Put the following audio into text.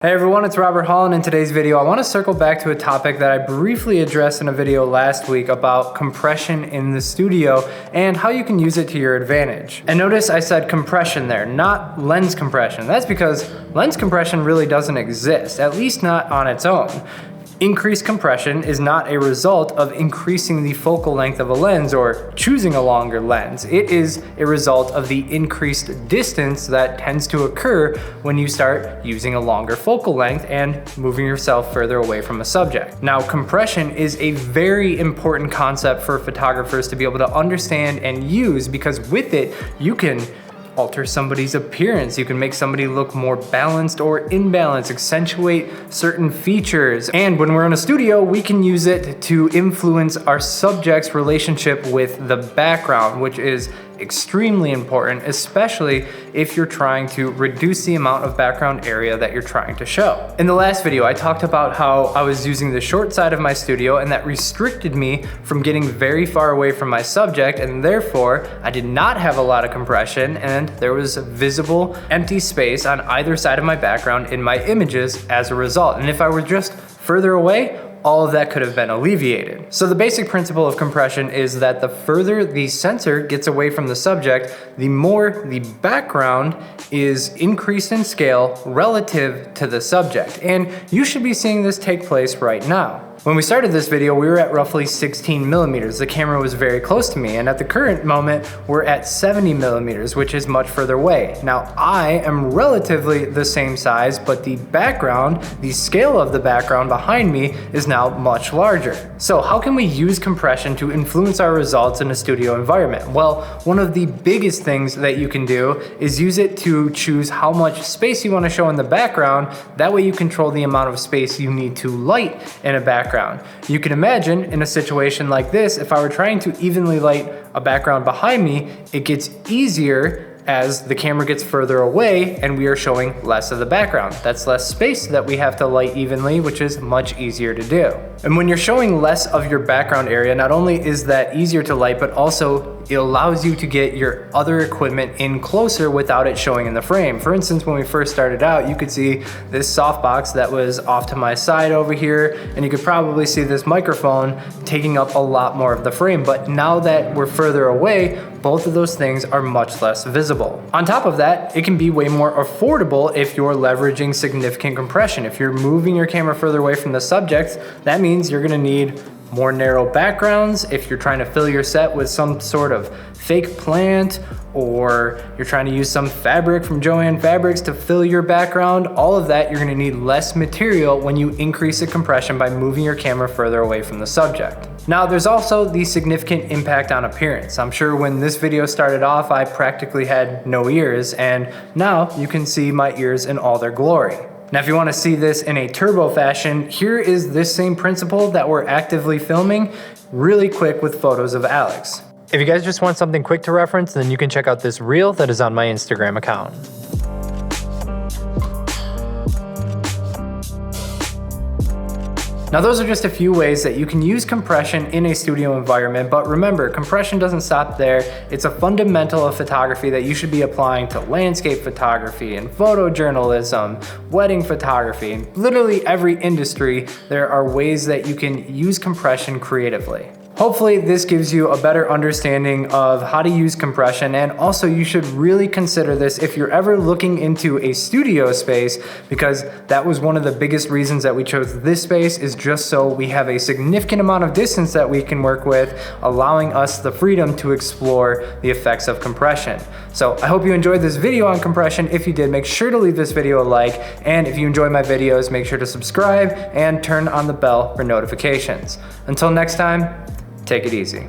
Hey everyone, it's Robert Hall, and in today's video I want to circle back to a topic that I briefly addressed in a video last week about compression in the studio and how you can use it to your advantage. And notice I said compression there, not lens compression. That's because lens compression really doesn't exist, at least not on its own. Increased compression is not a result of increasing the focal length of a lens or choosing a longer lens. It is a result of the increased distance that tends to occur when you start using a longer focal length and moving yourself further away from a subject. Now, compression is a very important concept for photographers to be able to understand and use, because with it, you can alter somebody's appearance. You can make somebody look more balanced or imbalanced, accentuate certain features. And when we're in a studio, we can use it to influence our subject's relationship with the background, which is extremely important, especially if you're trying to reduce the amount of background area that you're trying to show. In the last video, I talked about how I was using the short side of my studio and that restricted me from getting very far away from my subject, and therefore I did not have a lot of compression and there was visible empty space on either side of my background in my images as a result. And if I were just further away, all of that could have been alleviated. So the basic principle of compression is that the further the sensor gets away from the subject, the more the background is increased in scale relative to the subject. And you should be seeing this take place right now. When we started this video, we were at roughly 16 millimeters. The camera was very close to me, and at the current moment, we're at 70 millimeters, which is much further away. Now, I am relatively the same size, but the background, the scale of the background behind me is now much larger. So how can we use compression to influence our results in a studio environment? Well, one of the biggest things that you can do is use it to choose how much space you want to show in the background. That way you control the amount of space you need to light in a background. You can imagine in a situation like this, if I were trying to evenly light a background behind me, it gets easier as the camera gets further away and we are showing less of the background. That's less space that we have to light evenly, which is much easier to do. And when you're showing less of your background area, not only is that easier to light, but also it allows you to get your other equipment in closer without it showing in the frame. For instance, when we first started out, you could see this softbox that was off to my side over here, and you could probably see this microphone taking up a lot more of the frame. But now that we're further away, both of those things are much less visible. On top of that, it can be way more affordable if you're leveraging significant compression. If you're moving your camera further away from the subject, that means you're gonna need more narrow backgrounds. If you're trying to fill your set with some sort of fake plant, or you're trying to use some fabric from Joann Fabrics to fill your background, all of that, you're gonna need less material when you increase the compression by moving your camera further away from the subject. Now, there's also the significant impact on appearance. I'm sure when this video started off, I practically had no ears, and now you can see my ears in all their glory. Now, if you want to see this in a turbo fashion, here is this same principle that we're actively filming really quick with photos of Alex. If you guys just want something quick to reference, then you can check out this reel that is on my Instagram account. Now, those are just a few ways that you can use compression in a studio environment, but remember, compression doesn't stop there. It's a fundamental of photography that you should be applying to landscape photography and photojournalism, wedding photography, and literally every industry. There are ways that you can use compression creatively. Hopefully this gives you a better understanding of how to use compression, and also you should really consider this if you're ever looking into a studio space, because that was one of the biggest reasons that we chose this space, is just so we have a significant amount of distance that we can work with, allowing us the freedom to explore the effects of compression. So I hope you enjoyed this video on compression. If you did, make sure to leave this video a like, and if you enjoy my videos, make sure to subscribe and turn on the bell for notifications. Until next time, take it easy.